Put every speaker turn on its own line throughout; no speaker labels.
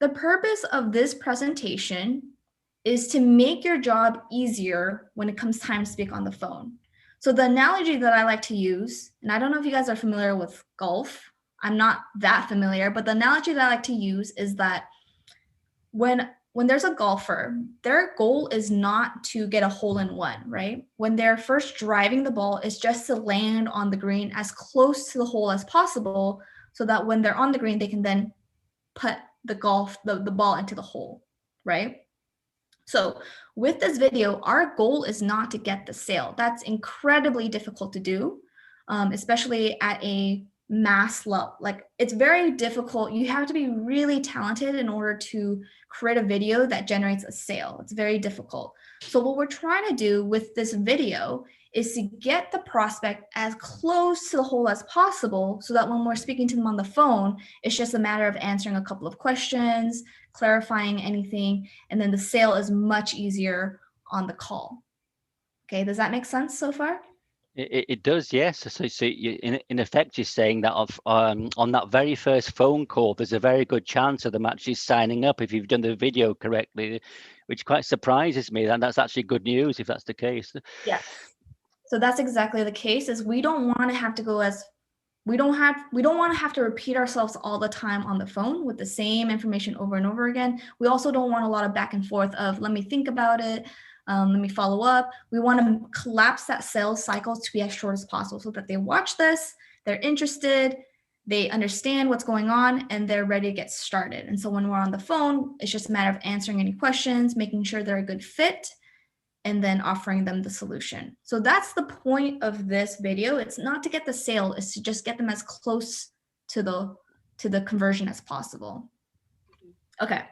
The purpose of this presentation is to make your job easier when it comes time to speak on the phone. So the analogy that I like to use, and I don't know if you guys are familiar with golf. I'm not that familiar, but the analogy that I like to use is that when there's a golfer, their goal is not to get a hole in one, right? When they're first driving the ball, it's just to land on the green as close to the hole as possible so that when they're on the green, they can then put the ball into the hole, right? So with this video, our goal is not to get the sale. That's incredibly difficult to do, especially at a mass level. Like, it's very difficult. You have to be really talented in order to create a video that generates a sale. It's very difficult. So what we're trying to do with this video is to get the prospect as close to the hole as possible so that when we're speaking to them on the phone, it's just a matter of answering a couple of questions, clarifying anything, and then the sale is much easier on the call. Okay, does that make sense so far?
It does, yes. So you, in effect, you're saying that on that very first phone call, there's a very good chance of them actually signing up if you've done the video correctly, which quite surprises me. And that's actually good news if that's the case.
Yes. So that's exactly the case. Is we don't want to have to go as we don't want to have to repeat ourselves all the time on the phone with the same information over and over again. We also don't want a lot of back and forth of let me think about it, let me follow up. We want to collapse that sales cycle to be as short as possible so that they watch this, they're interested, they understand what's going on, and they're ready to get started. And so when we're on the phone, it's just a matter of answering any questions, making sure they're a good fit, and then offering them the solution. So that's the point of this video. It's not to get the sale, it's to just get them as close to the conversion as possible. Okay.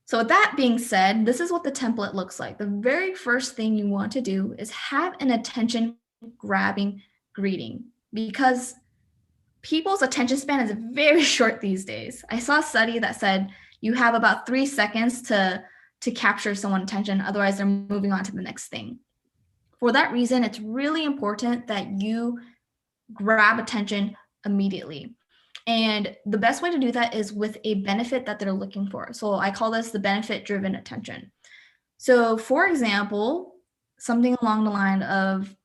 So with that being said, this is what the template looks like. The very first thing you want to do is have an attention grabbing greeting, because people's attention span is very short these days. I saw a study that said you have about 3 seconds to capture someone's attention. Otherwise, they're moving on to the next thing. For that reason, it's really important that you grab attention immediately. And the best way to do that is with a benefit that they're looking for. So I call this the benefit-driven attention. So for example, something along the line of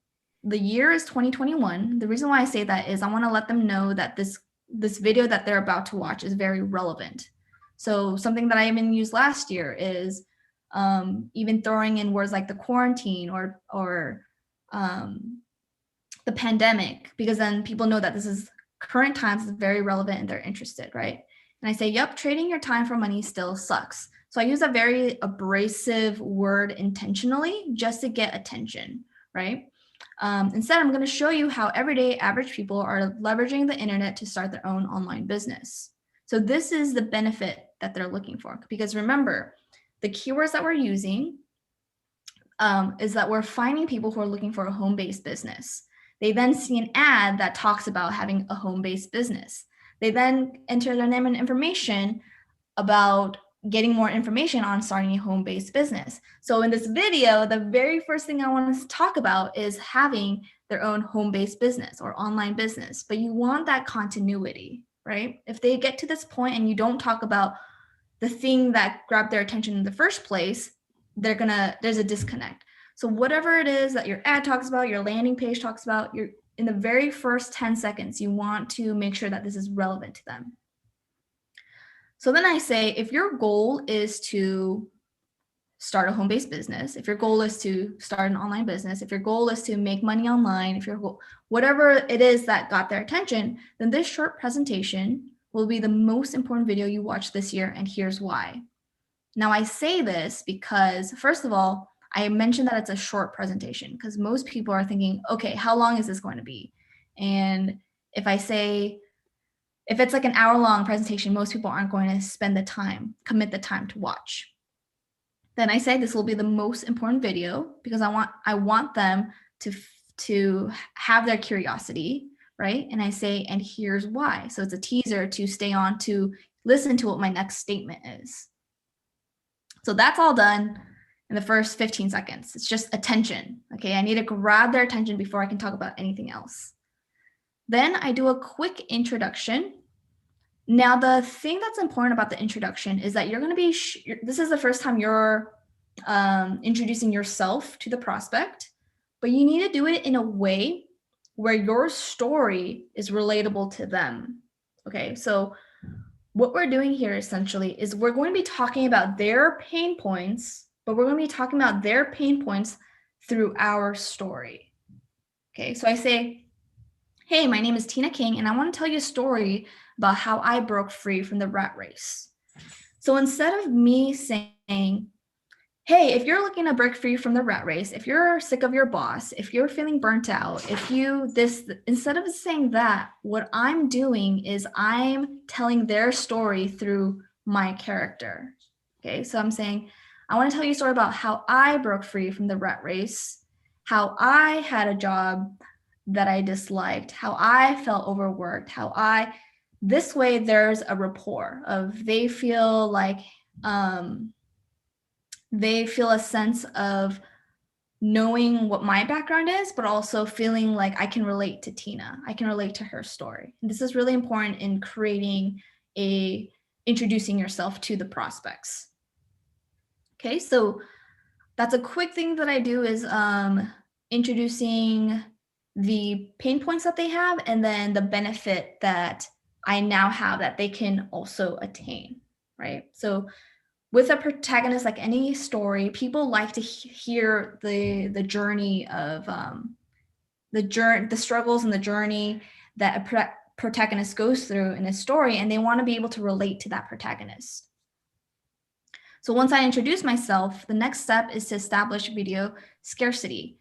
the year is 2021. The reason why I say that is I want to let them know that this video that they're about to watch is very relevant. So something that I even used last year is even throwing in words like the quarantine or the pandemic, because then people know that this is current times, is very relevant and they're interested, right? And I say, yep, trading your time for money still sucks. So I use a very abrasive word intentionally just to get attention, right? Instead, I'm going to show you how everyday average people are leveraging the internet to start their own online business. So this is the benefit that they're looking for, because remember, the keywords that we're using is that we're finding people who are looking for a home-based business. They then see an ad that talks about having a home-based business. They then enter their name and information about getting more information on starting a home-based business. So in this video, the very first thing I want us to talk about is having their own home-based business or online business, but you want that continuity, right? If they get to this point and you don't talk about the thing that grabbed their attention in the first place, there's a disconnect. So whatever it is that your ad talks about, your landing page talks about, in the very first 10 seconds, you want to make sure that this is relevant to them. So then I say, if your goal is to start a home-based business, if your goal is to start an online business, if your goal is to make money online, if your goal, whatever it is that got their attention, then this short presentation will be the most important video you watch this year, and here's why. Now I say this because, first of all, I mentioned that it's a short presentation because most people are thinking, okay, how long is this going to be? And if it's like an hour-long presentation, most people aren't going to commit the time to watch. Then I say this will be the most important video because I want them to have their curiosity, right? And I say, and here's why. So it's a teaser to stay on to listen to what my next statement is. So that's all done in the first 15 seconds. It's just attention, okay? I need to grab their attention before I can talk about anything else. Then I do a quick introduction. Now, the thing that's important about the introduction is that you're going to be, this is the first time you're introducing yourself to the prospect, but you need to do it in a way where your story is relatable to them. Okay, so what we're doing here essentially is we're going to be talking about their pain points, but we're going to be talking about their pain points through our story. Okay, so I say, hey, my name is Tina King, and I want to tell you a story about how I broke free from the rat race. So instead of me saying, hey, if you're looking to break free from the rat race, if you're sick of your boss, if you're feeling burnt out, if you instead of saying that, what I'm doing is I'm telling their story through my character. Okay, so I'm saying, I want to tell you a story about how I broke free from the rat race, how I had a job that I disliked, how I felt overworked, this way there's a rapport of they feel like, they feel a sense of knowing what my background is, but also feeling like I can relate to Tina. I can relate to her story. And this is really important in introducing yourself to the prospects. Okay, so that's a quick thing that I do is introducing the pain points that they have and then the benefit that I now have that they can also attain, right? So with a protagonist, like any story, people like to hear the journey of the struggles and the journey that a protagonist goes through in a story, and they want to be able to relate to that protagonist. So once I introduce myself, the next step is to establish video scarcity.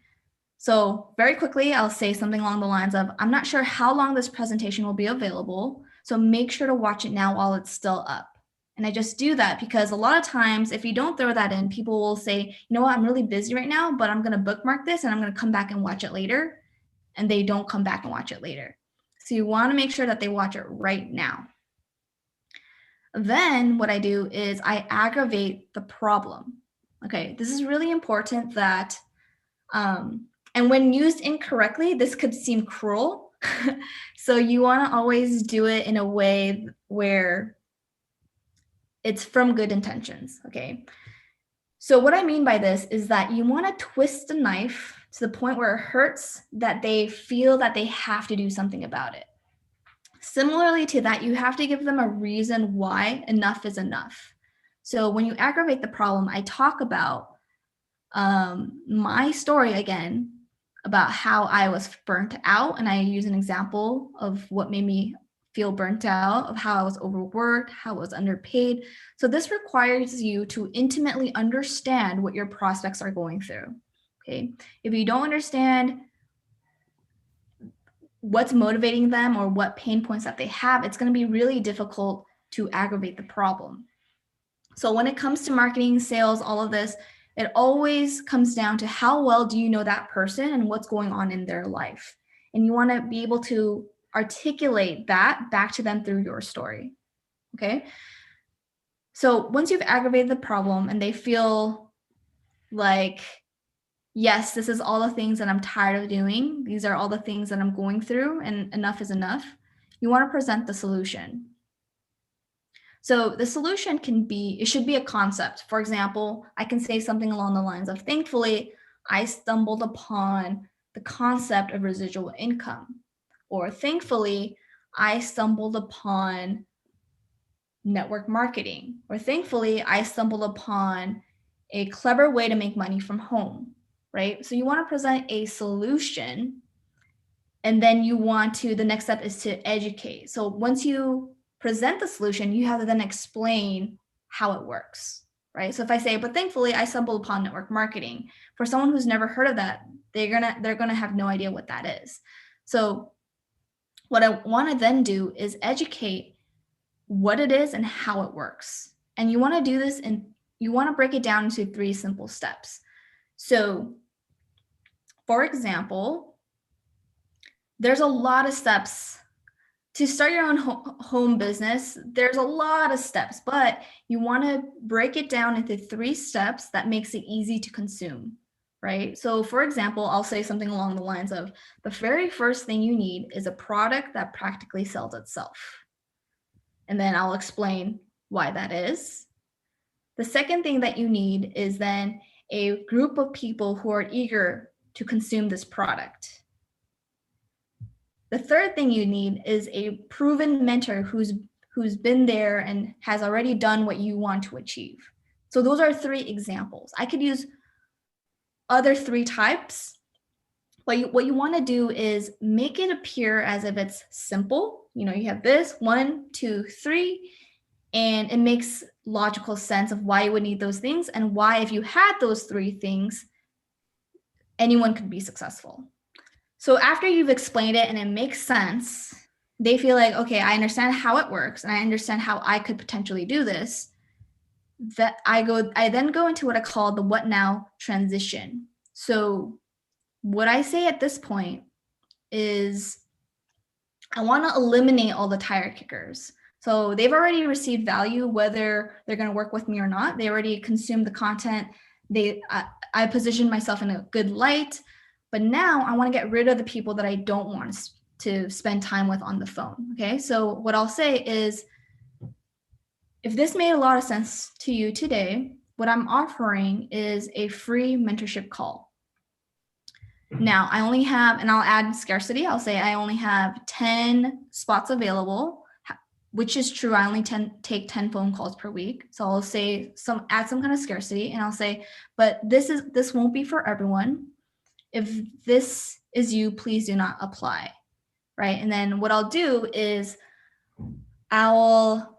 So very quickly, I'll say something along the lines of, I'm not sure how long this presentation will be available, so make sure to watch it now while it's still up. And I just do that because a lot of times, if you don't throw that in, people will say, you know what, I'm really busy right now, but I'm going to bookmark this and I'm going to come back and watch it later. And they don't come back and watch it later. So you want to make sure that they watch it right now. Then what I do is I aggravate the problem. Okay, this is really important that, and when used incorrectly, this could seem cruel. So you want to always do it in a way where it's from good intentions, okay? So what I mean by this is that you want to twist the knife to the point where it hurts, that they feel that they have to do something about it. Similarly to that, you have to give them a reason why enough is enough. So when you aggravate the problem, I talk about my story again, about how I was burnt out, and I use an example of what made me feel burnt out, of how I was overworked, how I was underpaid. So this requires you to intimately understand what your prospects are going through. Okay, if you don't understand what's motivating them or what pain points that they have, it's going to be really difficult to aggravate the problem. So when it comes to marketing, sales, all of this, it always comes down to how well do you know that person and what's going on in their life. And you want to be able to articulate that back to them through your story. Okay. So once you've aggravated the problem and they feel like, yes, this is all the things that I'm tired of doing, these are all the things that I'm going through, and enough is enough, you want to present the solution. So the solution it should be a concept. For example, I can say something along the lines of, thankfully, I stumbled upon the concept of residual income. Or thankfully, I stumbled upon network marketing. Or thankfully, I stumbled upon a clever way to make money from home, right? So you want to present a solution, and then the next step is to educate. So once you present the solution, you have to then explain how it works, right? So if I say, but thankfully I stumbled upon network marketing, for someone who's never heard of that, they're gonna have no idea what that is. So what I want to then do is educate what it is and how it works. And you want to do this, and you want to break it down into 3 simple steps. So for example, there's a lot of steps to start your own home business. There's a lot of steps, but you want to break it down into 3 steps that makes it easy to consume, right? So for example, I'll say something along the lines of, the very first thing you need is a product that practically sells itself. and then I'll explain why that is. The second thing that you need is then a group of people who are eager to consume this product. The third thing you need is a proven mentor who's been there and has already done what you want to achieve. So those are 3 examples. I could use other 3 types. What you want to do is make it appear as if it's simple. You know, you have this 1, 2, 3, and it makes logical sense of why you would need those things and why, if you had those 3 things, anyone could be successful. So after you've explained it and it makes sense, they feel like, okay, I understand how it works and I understand how I could potentially do this. That I then go into what I call the what now transition. So what I say at this point is I want to eliminate all the tire kickers. So they've already received value, whether they're going to work with me or not. They already consumed the content. I positioned myself in a good light, but now I want to get rid of the people that I don't want to spend time with on the phone. Okay. So what I'll say is, if this made a lot of sense to you today, what I'm offering is a free mentorship call. Now I only have, and I'll add scarcity. I'll say I only have 10 spots available, which is true. I only take 10 phone calls per week. So I'll say add some kind of scarcity, and I'll say, but this won't be for everyone. If this is you, please do not apply, right? And then what I'll do is I'll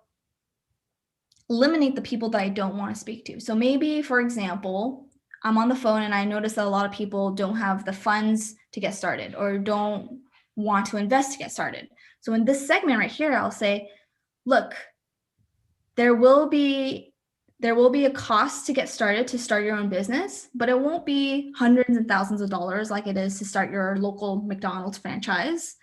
eliminate the people that I don't want to speak to. So maybe, for example, I'm on the phone and I notice that a lot of people don't have the funds to get started or don't want to invest to get started. So in this segment right here, I'll say, look, there will be a cost to get started, to start your own business, but it won't be hundreds and thousands of dollars like it is to start your local McDonald's franchise.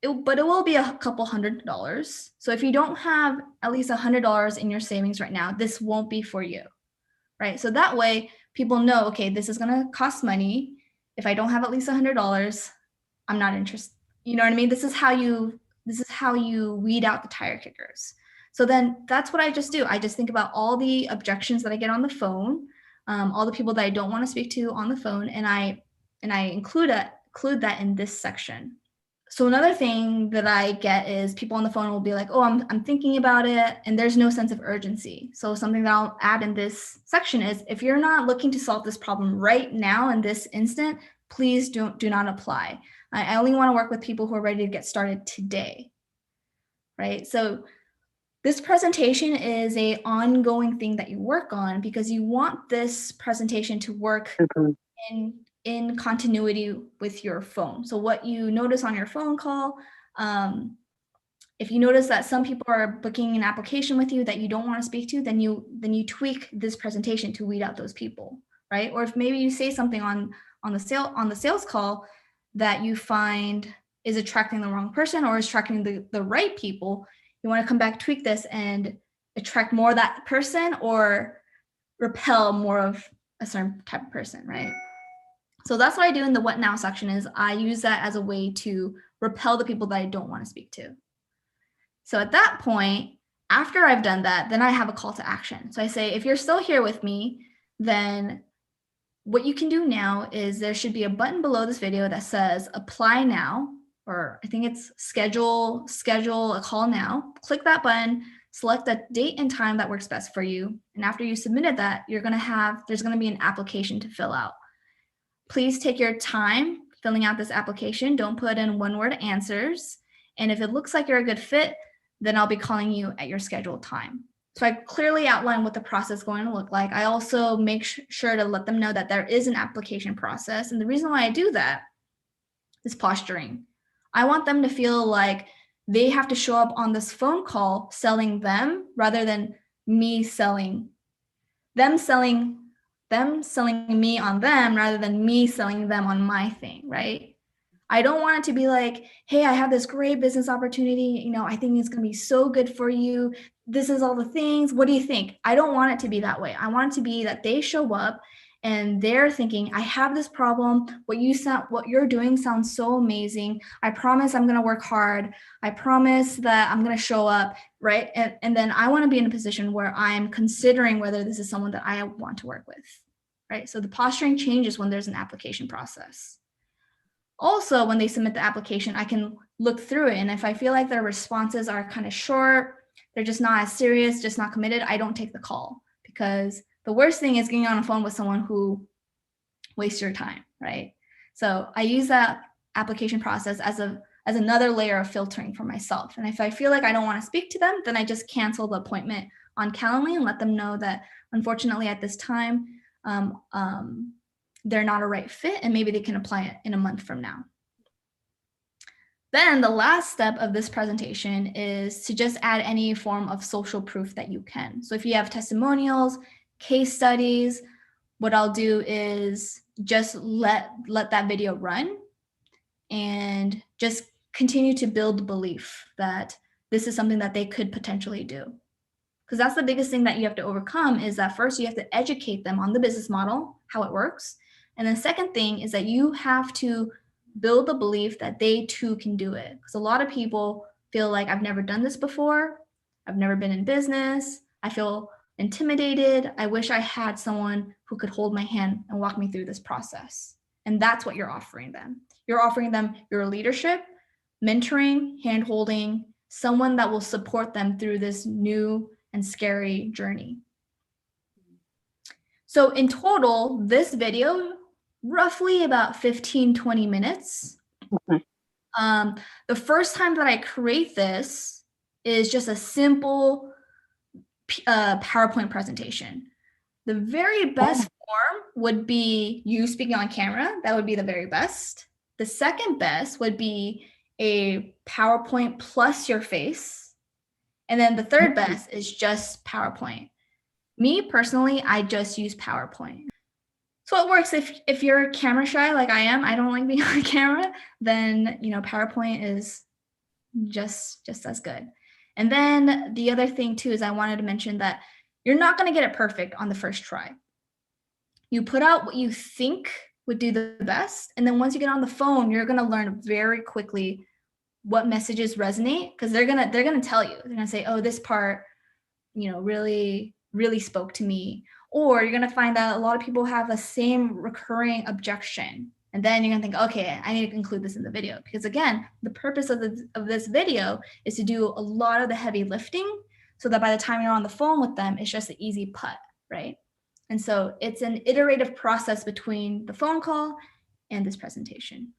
But it will be a couple $100s. So if you don't have at least $100 in your savings right now, this won't be for you, right? So that way people know, okay, this is going to cost money. If I don't have at least $100, I'm not interested. You know what I mean? This is how you weed out the tire kickers. So then that's what I just do. I just think about all the objections that I get on the phone, all the people that I don't want to speak to on the phone, and I include that in this section. So another thing that I get is people on the phone will be like, oh, I'm thinking about it, and there's no sense of urgency. So something that I'll add in this section is, if you're not looking to solve this problem right now in this instant, please do not apply. I only want to work with people who are ready to get started today, right? So this presentation is an ongoing thing that you work on, because you want this presentation to work in continuity with your phone. So what you notice on your phone call, if you notice that some people are booking an application with you that you don't want to speak to, then you tweak this presentation to weed out those people, right? Or if maybe you say something on the sales call that you find is attracting the wrong person or is attracting the right people, you want to come back, tweak this, and attract more of that person or repel more of a certain type of person, right? So that's what I do in the what now section, is I use that as a way to repel the people that I don't want to speak to. So at that point, after I've done that, then I have a call to action. So I say, if you're still here with me, then what you can do now is there should be a button below this video that says apply now, or I think it's schedule a call now. Click that button, select a date and time that works best for you. And after you submitted that, there's going to be an application to fill out. Please take your time filling out this application. Don't put in one-word answers. And if it looks like you're a good fit, then I'll be calling you at your scheduled time. So I clearly outline what the process is going to look like. I also make sure to let them know that there is an application process. And the reason why I do that is posturing. I want them to feel like they have to show up on this phone call selling them, rather than me selling me on them, rather than me selling them on my thing, right? I don't want it to be like, hey, I have this great business opportunity. I think it's going to be so good for you. This is all the things. What do you think? I don't want it to be that way. I want it to be that they show up and they're thinking, I have this problem. What you're doing sounds so amazing. I promise I'm going to work hard. I promise that I'm going to show up, right? And then I want to be in a position where I'm considering whether this is someone that I want to work with, right? So the posturing changes when there's an application process. Also, when they submit the application, I can look through it. And if I feel like their responses are kind of short, they're just not as serious, just not committed, I don't take the call, because the worst thing is getting on the phone with someone who wastes your time, right? So I use that application process as another layer of filtering for myself. And if I feel like I don't want to speak to them, then I just cancel the appointment on Calendly and let them know that unfortunately at this time, they're not a right fit, and maybe they can apply it in a month from now. Then the last step of this presentation is to just add any form of social proof that you can. So if you have testimonials, case studies, what I'll do is just let that video run and just continue to build the belief that this is something that they could potentially do. Because that's the biggest thing that you have to overcome, is that first you have to educate them on the business model, how it works. And the second thing is that you have to build the belief that they too can do it. Because a lot of people feel like, I've never done this before. I've never been in business. I feel intimidated. I wish I had someone who could hold my hand and walk me through this process. And that's what you're offering them. You're offering them your leadership, mentoring, hand-holding, someone that will support them through this new and scary journey. So in total, this video, roughly about 15-20 minutes. The first time that I create this is just a simple PowerPoint presentation. The very best form would be you speaking on camera. That would be the very best. The second best would be a PowerPoint plus your face. And then the third best is just PowerPoint. Me personally, I just use PowerPoint. So it works if you're camera shy like I am, I don't like being on camera, then PowerPoint is just as good. And then the other thing too is I wanted to mention that you're not going to get it perfect on the first try. You put out what you think would do the best, and then once you get on the phone, you're going to learn very quickly what messages resonate, because they're gonna tell you. They're gonna say, oh, this part really spoke to me. Or you're gonna find that a lot of people have the same recurring objection, and then you're gonna think, okay, I need to include this in the video, because again, the purpose of this video is to do a lot of the heavy lifting, so that by the time you're on the phone with them, it's just an easy putt, right? And so it's an iterative process between the phone call and this presentation.